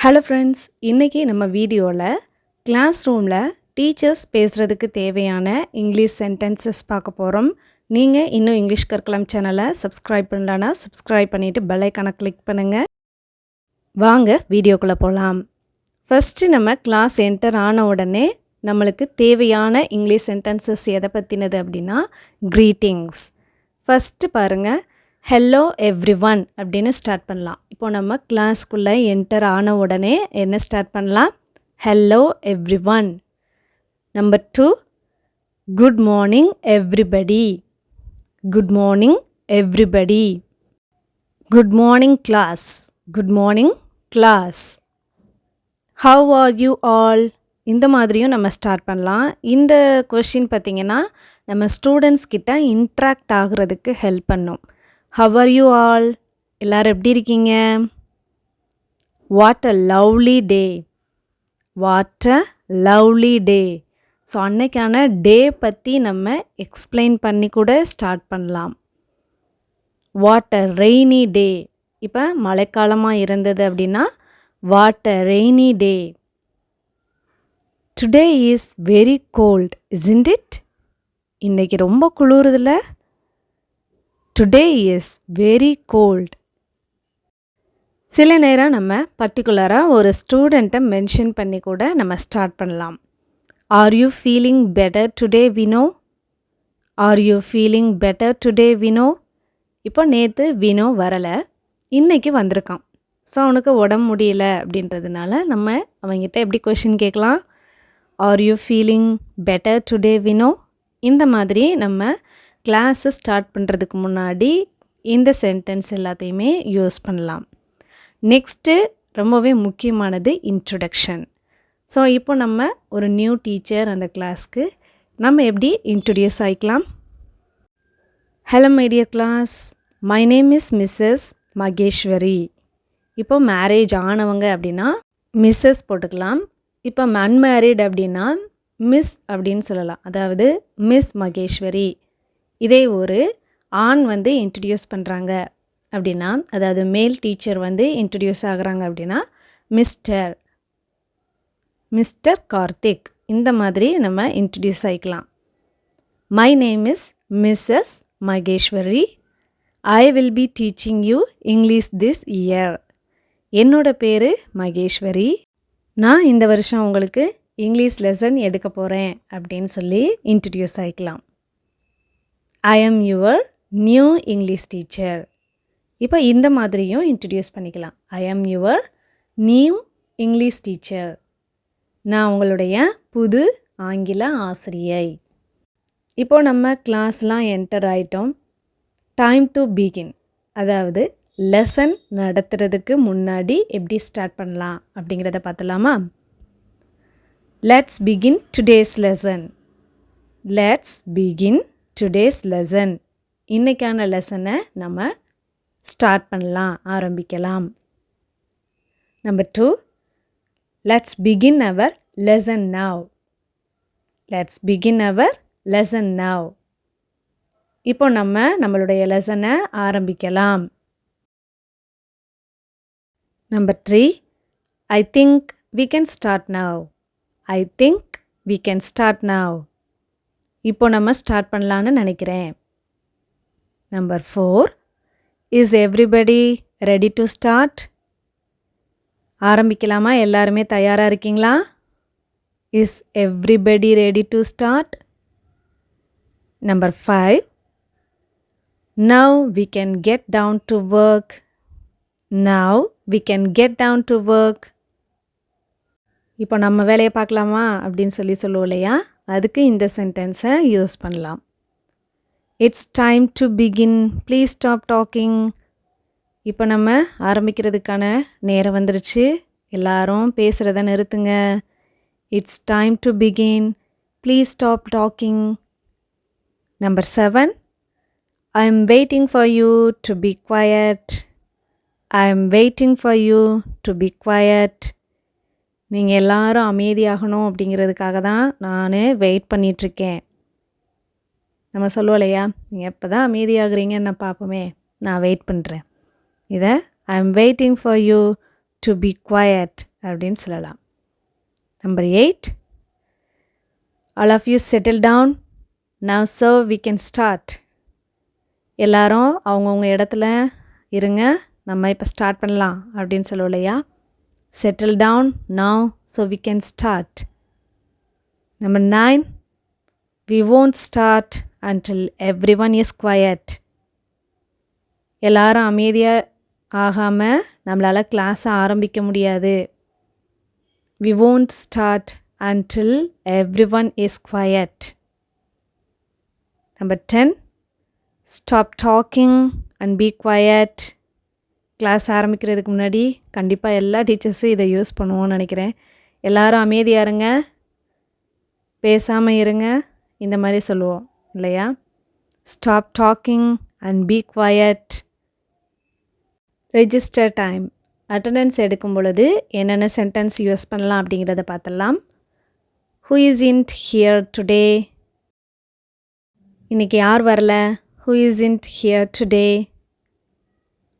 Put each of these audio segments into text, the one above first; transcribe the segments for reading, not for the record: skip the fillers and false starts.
Hello friends, இன்றைக்கி நம்ம வீடியோவில் கிளாஸ் ரூமில் டீச்சர்ஸ் பேசுகிறதுக்கு தேவையான இங்கிலீஷ் சென்டென்சஸ் பார்க்க போகிறோம். நீங்கள் இன்னும் இங்கிலீஷ் கற்கலாம் சேனலை சப்ஸ்கிரைப் பண்ணலன்னா சப்ஸ்கிரைப் பண்ணிவிட்டு பெல் ஐக்கானை கிளிக் பண்ணுங்கள். வாங்க வீடியோக்குள்ளே போகலாம். ஃபஸ்ட்டு நம்ம கிளாஸ் என்டர் ஆன உடனே நம்மளுக்கு தேவையான இங்கிலீஷ் சென்டென்சஸ் எதை பற்றினது அப்படின்னா க்ரீட்டிங்ஸ். ஃபஸ்ட்டு பாருங்கள், ஹலோ எவ்ரி ஒன் அப்படின்னு ஸ்டார்ட் பண்ணலாம். இப்போ நம்ம கிளாஸ்க்குள்ளே என்டர் ஆன உடனே என்ன ஸ்டார்ட் பண்ணலாம்? Hello everyone. Number 2, good morning everybody. Good morning everybody. Good morning class. Good morning class. How are you all? இந்த மாதிரியும் நம்ம ஸ்டார்ட் பண்ணலாம். இந்த கொஷின் பார்த்திங்கன்னா நம்ம ஸ்டூடெண்ட்ஸ் கிட்ட இன்ட்ராக்ட் ஆகுறதுக்கு ஹெல்ப் பண்ணும். How are you all? எல்லோரும் எப்படி இருக்கீங்க? What a lovely day. What a lovely day. So அன்னைக்கான டே பற்றி நம்ம எக்ஸ்பிளைன் பண்ணி கூட ஸ்டார்ட் பண்ணலாம். What a rainy day. இப்போ மழைக்காலமாக இருந்தது அப்படின்னா what a rainy day. Today is very cold isn't it? இன்றைக்கி ரொம்ப குளிருதுல. Today is very cold. சில நேரம் நம்ம பர்டிகுலராக ஒரு ஸ்டூடெண்ட்டை மென்ஷன் பண்ணி கூட நம்ம ஸ்டார்ட் பண்ணலாம். Are you feeling better today Vino? Are you feeling better today Vino? இப்போ நேற்று வினோ வரலை, இன்றைக்கி வந்திருக்கான். ஸோ அவனுக்கு உடம்பு முடியல அப்படின்றதுனால நம்ம அவங்ககிட்ட எப்படி கொஷின் கேட்கலாம்? Are you feeling better today Vino? இந்த மாதிரி நம்ம கிளாஸை ஸ்டார்ட் பண்ணுறதுக்கு முன்னாடி இந்த சென்டென்ஸ் எல்லாத்தையுமே யூஸ் பண்ணலாம். நெக்ஸ்ட்டு ரொம்பவே முக்கியமானது இன்ட்ரொடக்ஷன். ஸோ இப்போ நம்ம ஒரு நியூ டீச்சர் அந்த கிளாஸ்க்கு நம்ம எப்படி இன்ட்ரொடியூஸ் ஆகிக்கலாம்? Hello my dear class, my name is missus Maheswari. இப்போ மேரேஜ் ஆனவங்க அப்படின்னா மிஸ்ஸஸ் போட்டுக்கலாம். இப்போ அன்மேரிட் அப்படின்னா மிஸ் அப்படின்னு சொல்லலாம். அதாவது மிஸ் மகேஸ்வரி. இதே ஒரு ஆண் வந்து இன்ட்ரடியூஸ் பண்ணுறாங்க அப்படின்னா, அதாவது மேல் டீச்சர் வந்து இன்ட்ரடியூஸ் ஆகுறாங்க அப்படின்னா மிஸ்டர், மிஸ்டர் கார்த்திக், இந்த மாதிரி நம்ம இன்ட்ரடியூஸ் ஆகிக்கலாம். My name is missus Maheswari. I will be teaching you English this year. என்னோட பேர் மகேஸ்வரி. நான் இந்த வருஷம் உங்களுக்கு இங்கிலீஷ் லெசன் எடுக்க போகிறேன் அப்படின்னு சொல்லி introduce ஆகிக்கலாம். I am your new English teacher. இப்போ இந்த மாதிரியும் இன்ட்ரடியூஸ் பண்ணிக்கலாம். ஐ am your new English teacher. நான் உங்களுடைய புது ஆங்கில ஆசிரியை. இப்போ நம்ம கிளாஸ்லாம் என்டர் ஆகிட்டோம். டைம் டு பிகின், அதாவது லெசன் நடத்துறதுக்கு முன்னாடி எப்படி ஸ்டார்ட் பண்ணலாம் அப்படிங்கிறத பார்த்துலாமா? Let's begin today's lesson. Let's begin today's lesson. இன்றைக்கான லெசனை நம்ம ஸ்டார்ட் பண்ணலாம், ஆரம்பிக்கலாம். Number 2, let's begin our lesson now. Let's begin our lesson now. இப்போ நம்ம நம்மளுடைய லெசனை ஆரம்பிக்கலாம். Number 3, I think we can start now. I think we can start now. இப்போ நம்ம ஸ்டார்ட் பண்ணலான்னு நினைக்கிறேன். Number 4, is everybody ready to start? ஆரம்பிக்கலாமா? எல்லாருமே தயாராக இருக்கீங்களா? Is everybody ready to start? Number 5, now we can get down to work. Now we can get down to work. இப்போ நம்ம வேலையை பார்க்கலாமா அப்படின்னு சொல்லுவோம் இல்லையா? அதுக்கு இந்த சென்டென்ஸை யூஸ் பண்ணலாம். It's time to begin, please stop talking. இப்போ நம்ம ஆரம்பிக்கிறதுக்கான நேரம் வந்துருச்சு. எல்லாரும் பேசுகிறத நிறுத்துங்க. It's time to begin, please stop talking. Number 7, I am waiting for you to be quiet. I am waiting for you to be quiet. நீங்கள் எல்லாரும் அமைதியாகணும் அப்படிங்கிறதுக்காக தான் நான் வெயிட் பண்ணிகிட்ருக்கேன். நம்ம சொல்லுவோம் இல்லையா, நீங்கள் எப்போ தான் அமைதியாகிறீங்கன்னு நான் பார்ப்போமே, நான் வெயிட் பண்ணுறேன். இதை I am waiting for you to be quiet அப்படின்னு சொல்லலாம். Number 8, all of you settle down. Now so we can start. எல்லாரும் அவங்கவுங்க இடத்துல இருங்க, நம்ம இப்போ ஸ்டார்ட் பண்ணலாம் அப்படின்னு சொல்லுவோம் இல்லையா. Settle down now so we can start. Number 9, we won't start until everyone is quiet. எல்லாரும் அமைதியாக ஆகாமல் நம்மளால் கிளாஸை ஆரம்பிக்க முடியாது. We won't start until everyone is quiet. Number 10, stop talking and be quiet. Class ஆரம்பிக்கிறதுக்கு முன்னாடி கண்டிப்பாக எல்லா டீச்சர்ஸும் இதை யூஸ் பண்ணுவோன்னு நினைக்கிறேன். எல்லாரும் அமைதியாக இருங்க, பேசாமல் இருங்க, இந்த மாதிரி சொல்லுவோம் இல்லையா. Stop talking and B quiet. Register time. Attendance எடுக்கும் பொழுது என்னென்ன சென்டென்ஸ் யூஸ் பண்ணலாம் அப்படிங்கிறத பார்த்துடலாம். Who isn't here today? இன்றைக்கி யார் வரல? Who isn't here today?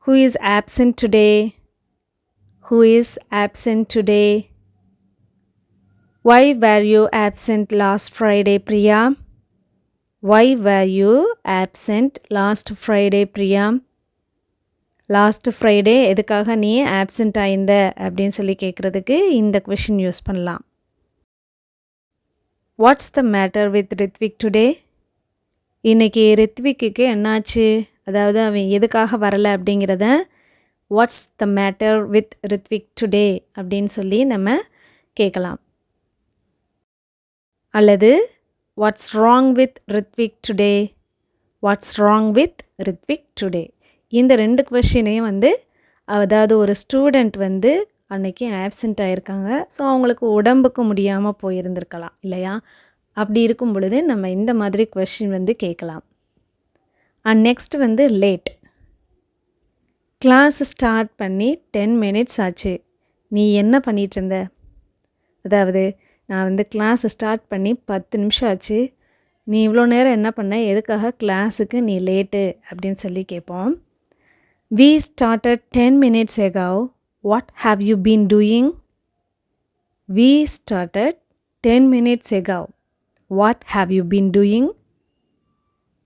Who is absent today? Who is absent today? Why were you absent last Friday, Priya? Why were you absent last Friday, Priya? Last Friday எதுக்காக நீ absent ஆயிருந்த அப்படின்னு சொல்லி கேட்குறதுக்கு இந்த question use பண்ணலாம். What's the matter with Rithvik today? இன்றைக்கி ரித்விக்கு என்னாச்சு, அதாவது அவன் எதுக்காக வரலை அப்படிங்கிறத what's the matter with Rithvik today அப்படின்னு சொல்லி நம்ம கேட்கலாம். அல்லது what's wrong with Rithvik today, what's wrong with Rithvik today. இந்த 2 கொஷினையும் அதாவது ஒரு ஸ்டூடெண்ட் அன்னைக்கு ஆப்சண்ட் ஆகிருக்காங்க, ஸோ அவங்களுக்கு உடம்புக்கு முடியாமல் போயிருந்திருக்கலாம் இல்லையா. அப்படி இருக்கும் பொழுது நம்ம இந்த மாதிரி கொஷின் கேட்கலாம். And next late. Class start பண்ணி 10 minutes ஆச்சு, நீ என்ன பண்ணிகிட்டு இருந்த? அதாவது நான் கிளாஸ் ஸ்டார்ட் பண்ணி 10 நிமிஷம் ஆச்சு, நீ இவ்வளோ நேரம் என்ன பண்ண, எதுக்காக கிளாஸுக்கு நீ லேட்டு அப்படின்னு சொல்லி கேட்போம். We started 10 minutes ago. What have you been doing? We started 10 minutes ago. What have you been doing?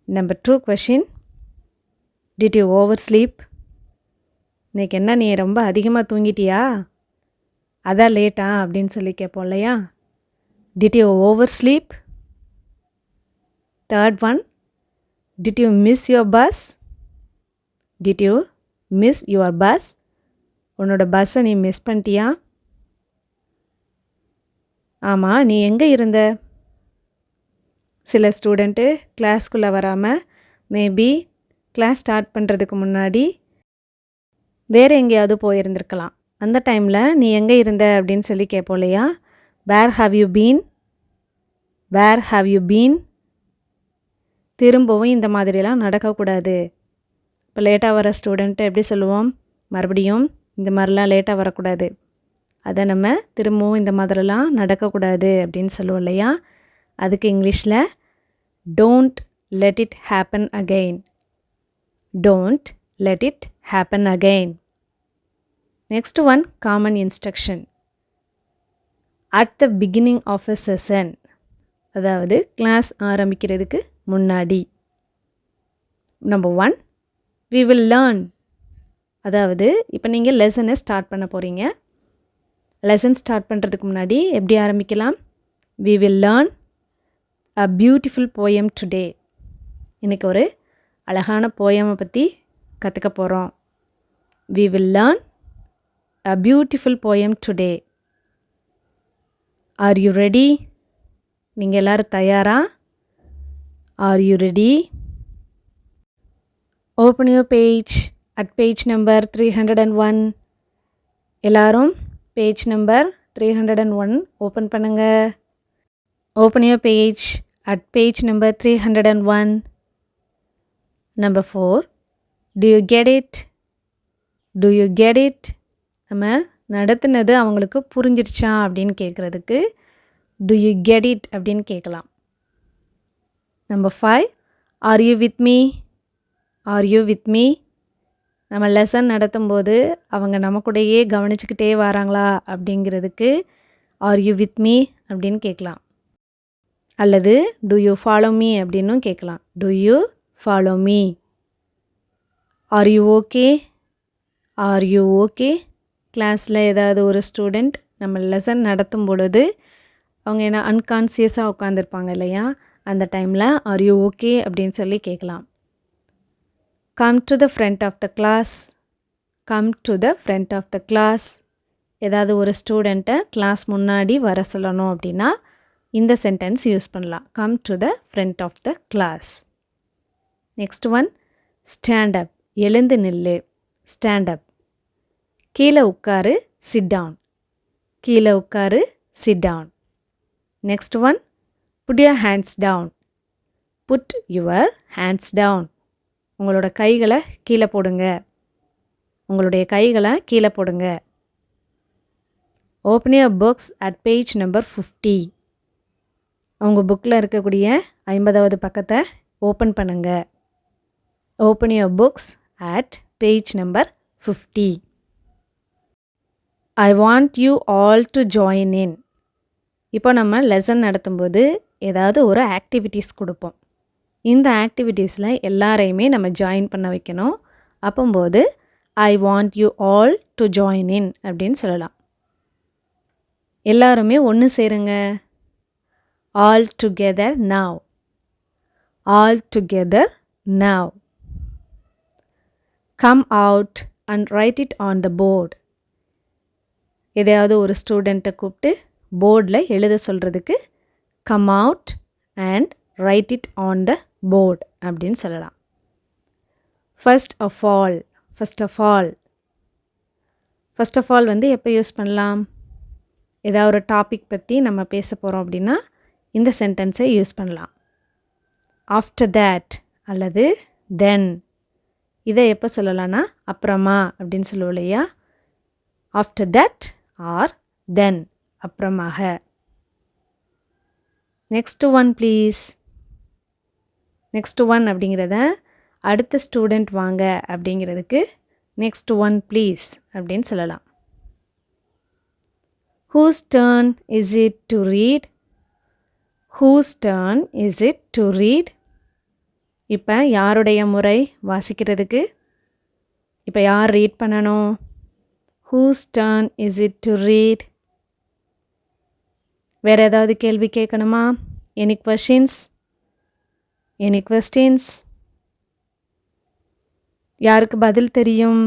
Number 2 question. Did you oversleep? இன்னைக்கு என்ன நீ ரொம்ப அதிகமாக தூங்கிட்டியா, அதான் லேட்டா அப்படின்னு சொல்லி கேட்போம் இல்லையா. Did you oversleep? Third one. Did you miss your bus? Did you miss your bus? உன்னோட பஸ்ஸை நீ மிஸ் பண்ணிட்டியா? ஆமாம், நீ எங்கே இருந்த? சில ஸ்டூடெண்ட்டு கிளாஸ்க்குள்ளே வராமல் மேபி கிளாஸ் ஸ்டார்ட் பண்ணுறதுக்கு முன்னாடி வேறு எங்கேயாவது போயிருந்திருக்கலாம். அந்த டைமில் நீ எங்கே இருந்த அப்படின்னு சொல்லி கேட்போம் இல்லையா. Where have you been, where have you been. திரும்பவும் இந்த மாதிரிலாம் நடக்கக்கூடாது. இப்போ லேட்டாக வர ஸ்டூடெண்ட்டை எப்படி சொல்லுவோம், மறுபடியும் இந்த மாதிரிலாம் லேட்டாக வரக்கூடாது, அதை நம்ம திரும்பவும் இந்த மாதிரிலாம் நடக்கக்கூடாது அப்படின்னு சொல்லுவோம் இல்லையா. அதுக்கு இங்கிலீஷில் don't let it happen again, don't let it happen again. Next one, common instruction. At the beginning of a session, அதாவது கிளாஸ் ஆரம்பிக்கிறதுக்கு முன்னாடி. Number 1, we will learn. அதாவது இப்போ நீங்கள் லெசனை ஸ்டார்ட் பண்ண போகிறீங்க. லெசன் ஸ்டார்ட் பண்ணுறதுக்கு முன்னாடி எப்படி ஆரம்பிக்கலாம்? we will learn a beautiful poem today. இன்றைக்கி ஒரு அழகான போயமை பற்றி கற்றுக்க போகிறோம். we will learn a beautiful poem today. are you ready? நீங்கள் எல்லோரும் தயாரா? are you ready? open your page at page number 301. எல்லாரும் பேஜ் நம்பர் 301 ஓப்பன் பண்ணுங்க. open your page at page number 301. number 4, do you get it? do you get it? நம்ம நடத்துனது அவங்களுக்கு புரிஞ்சிருச்சா அப்படின்னு கேட்குறதுக்கு do you get it அப்படின்னு கேட்கலாம். number 5, are you with me? are you with me? நம்ம lesson நடத்தும்போது அவங்க நம்ம கூடயே கவனிச்சுக்கிட்டே வராங்களா அப்படிங்கிறதுக்கு ஆர் யூ வித் மீ அப்படின்னு கேட்கலாம். அல்லது டு யூ ஃபாலோ மீ அப்படின்னும் கேட்கலாம். To you follow me? Are you okay? Are you okay? கிளாஸில் ஏதாவது ஒரு ஸ்டூடெண்ட் நம்ம லெசன் நடத்தும் பொழுது அவங்க என்ன அன்கான்சியஸாக உட்காந்துருப்பாங்க இல்லையா, அந்த டைமில் ஆர் யூ ஓகே அப்படின்னு சொல்லி கேட்கலாம். Come to the front of the class. Come to the front of the class. ஏதாவது ஒரு ஸ்டூடெண்ட்டை கிளாஸ் முன்னாடி வர சொல்லணும் அப்படின்னா இந்த சென்டென்ஸ் யூஸ் பண்ணலாம். Come to the front of the class. Next one, stand up. எழுந்து நில்லு. Stand up. கீழே உட்காரு. Sit down. கீழே உட்காரு. Sit down. Next one, put your hands down. Put your hands down. உங்களோட கைகளை கீழே போடுங்க. உங்களுடைய கைகளை கீழே போடுங்க. Open your books at page number 50. உங்கள் புக்கில் இருக்கக்கூடிய 50வது பக்கத்தை ஓப்பன் பண்ணுங்க. Open your books at page number 50. I want you all to join இன். இப்போ நம்ம லெசன் நடத்தும்போது ஏதாவது ஒரு ஆக்டிவிட்டீஸ் கொடுப்போம். இந்த ஆக்டிவிட்டீஸில் எல்லாரையுமே நம்ம ஜாயின் பண்ண வைக்கணும். அப்போம்போது I want you all to join in அப்படின்னு சொல்லலாம். எல்லாருமே ஒன்று சேருங்க. All together now. All together now. Come out and write it on the board. எதையாவது ஒரு ஸ்டூடெண்ட்டை கூப்பிட்டு போர்டில் எழுத சொல்கிறதுக்கு come out and write it on the board அப்படின்னு சொல்லலாம். First of all. First of all. First of all வந்து எப்போ யூஸ் பண்ணலாம்? ஏதாவது ஒரு டாபிக் பற்றி நம்ம பேச போகிறோம் அப்படின்னா இந்த சென்டென்ஸை யூஸ் பண்ணலாம். ஆஃப்டர் தேட் அல்லது தென். இதை எப்போ சொல்லலாம்னா அப்புறமா அப்படின்னு சொல்லுவோம் இல்லையா. ஆஃப்டர் தேட் ஆர் தென், அப்புறமாக. Next one please. Next one அப்படிங்கிறத அடுத்த ஸ்டூடெண்ட் வாங்க அப்படிங்கிறதுக்கு நெக்ஸ்ட் ஒன் ப்ளீஸ் அப்படின்னு சொல்லலாம். Whose turn is it to read? Whose turn is it to read? இப்போ யாருடைய முறை வாசிக்கிறதுக்கு? இப்போ யார் ரீட் பண்ணணும்? Whose turn is it to read? வேறு ஏதாவது கேள்வி கேட்கணுமா? Any questions? Any questions? யாருக்கு பதில் தெரியும்?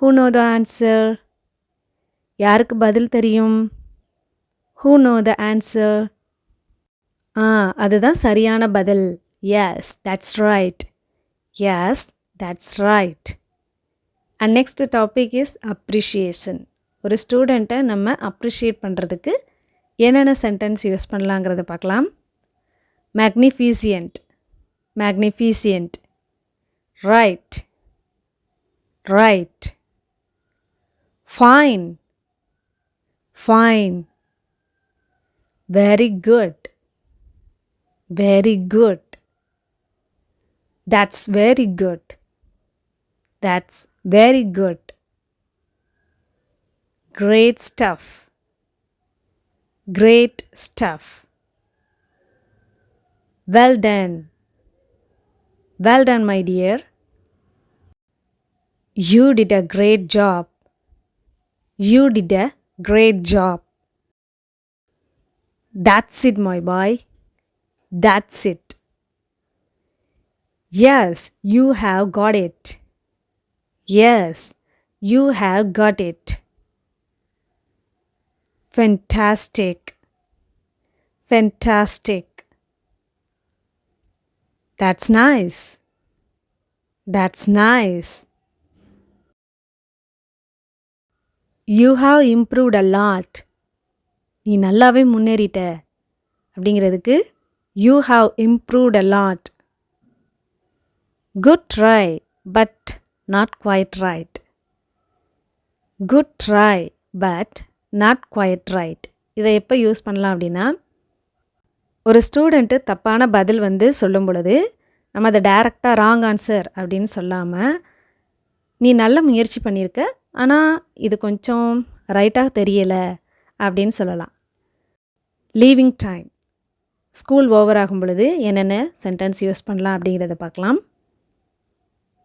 Who know the answer? யாருக்கு பதில் தெரியும்? Who know the answer? அதுதான் சரியான பதில். Yes, that's right. Yes, that's right. And next topic is appreciation. ஒரு ஸ்டூடெண்ட்டை நம்ம அப்ரிஷியேட் பண்ணுறதுக்கு என்னென்ன சென்டென்ஸ் யூஸ் பண்ணலாங்கிறத பார்க்கலாம். Magnificent. Magnificent. Right. Right. Fine. Fine. Very good. Very good. That's very good. That's very good. Great stuff. Great stuff. Well done. Well done, my dear. You did a great job. You did a great job. That's it, my boy. That's it. Yes, you have got it. Yes, you have got it. Fantastic. Fantastic. That's nice. That's nice. You have improved a lot. நீ நல்லாவே முன்னேறிட்ட அப்படிங்கிறதுக்கு you have improved a lot. Good try, but not quite right. Good try, but not quite right. இதை எப்போ use பண்ணலாம் அப்படின்னா, ஒரு student தப்பான பதில் வந்து சொல்லும் பொழுது நம்ம அதை டைரெக்டாக ராங் ஆன்சர் அப்படின்னு சொல்லாமல் நீ நல்ல முயற்சி பண்ணியிருக்க, ஆனால் இது கொஞ்சம் ரைட்டாக தெரியலை அப்படின்னு சொல்லலாம். Leaving time. ஸ்கூல் ஓவர் ஆகும் பொழுது என்னென்ன சென்டென்ஸ் யூஸ் பண்ணலாம் அப்படிங்கிறத பார்க்கலாம்.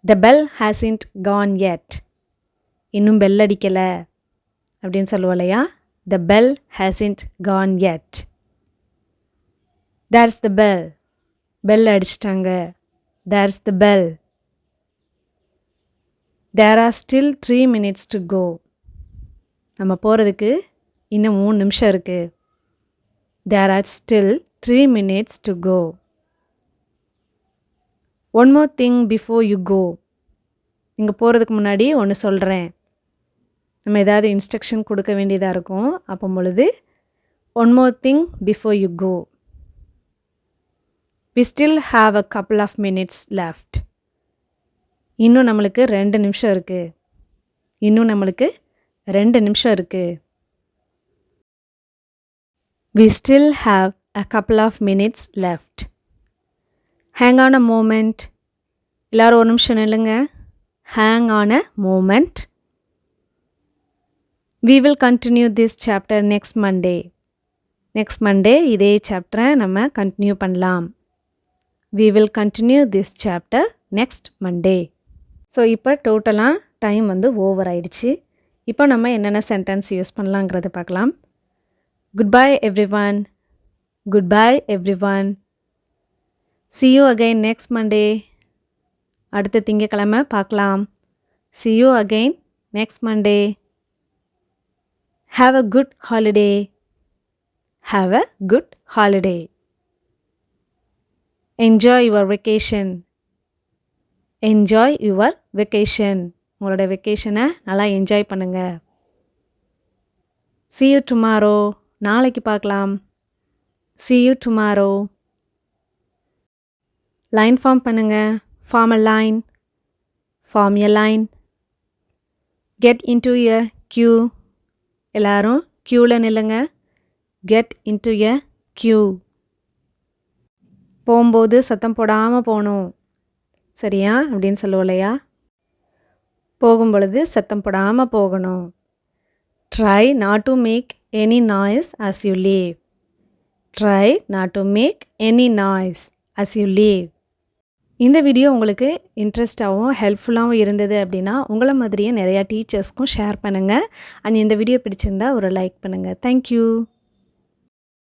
The bell hasn't gone yet. இன்னும் பெல் அடிக்கலை அப்படின்னு சொல்லுவோம் இல்லையா? The bell hasn't gone yet. There's the bell. Bell அடிச்சிட்டாங்க. There's the bell. There are still 3 minutes to go. நம்ம போகிறதுக்கு இன்னும் 3 நிமிஷம் இருக்குது. There are still 3 minutes to go. One more thing before you go. நீங்கள் போகிறதுக்கு முன்னாடி ஒன்று சொல்கிறேன். நம்ம ஏதாவது இன்ஸ்ட்ரக்ஷன் கொடுக்க வேண்டியதாக இருக்கும். அப்போ பொழுது one more thing before you go. We still have a couple of minutes left. இன்னும் நம்மளுக்கு 2 நிமிஷம் இருக்குது. இன்னும் நம்மளுக்கு 2 நிமிஷம் இருக்குது. We still have a couple of minutes left. Hang on a moment. எல்லாரும் ஒரு நிமிஷம் நில்லுங்க. Hang on a moment. We will continue this chapter next Monday. Next Monday இதே சாப்டரை நம்ம கண்டினியூ பண்ணலாம். We will continue this chapter next Monday. So இப்போ டோட்டலாக time வந்து ஓவர் ஆயிடுச்சு. இப்போ நம்ம என்னென்ன சென்டென்ஸ் யூஸ் பண்ணலாங்கிறத பார்க்கலாம். Goodbye everyone. Goodbye everyone. See you again next Monday. அடுத்த திங்கட்கிழமை பார்க்கலாம். See you again next Monday. Have a good holiday. Have a good holiday. Enjoy your vacation. Enjoy your vacation. உங்களோட வெக்கேஷனை நல்லா என்ஜாய் பண்ணுங்க. See you tomorrow. நாளைக்கு பார்க்கலாம். See you tomorrow. Line form பண்ணுங்க. Form a line. Form a line. Get into a queue. எல்லாரும் queueல நில்லுங்க. Get into a queue. போகும்போது சத்தம் போடாமல் போகணும். சரியா அப்படின்னு சொல்லுவோம் இல்லையா? போகும்பொழுது சத்தம் போடாமல் போகணும். Try not to make any noise as you leave. Try not to make any noise as you leave. இந்த வீடியோ உங்களுக்கு இன்ட்ரெஸ்டாகவும் ஹெல்ப்ஃபுல்லாகவும் இருந்தது அப்படின்னா உங்களை மாதிரியே நிறையா டீச்சர்ஸ்க்கும் ஷேர் பண்ணுங்கள். அண்ட் இந்த வீடியோ பிடிச்சிருந்தா ஒரு லைக் பண்ணுங்கள். தேங்க்யூ.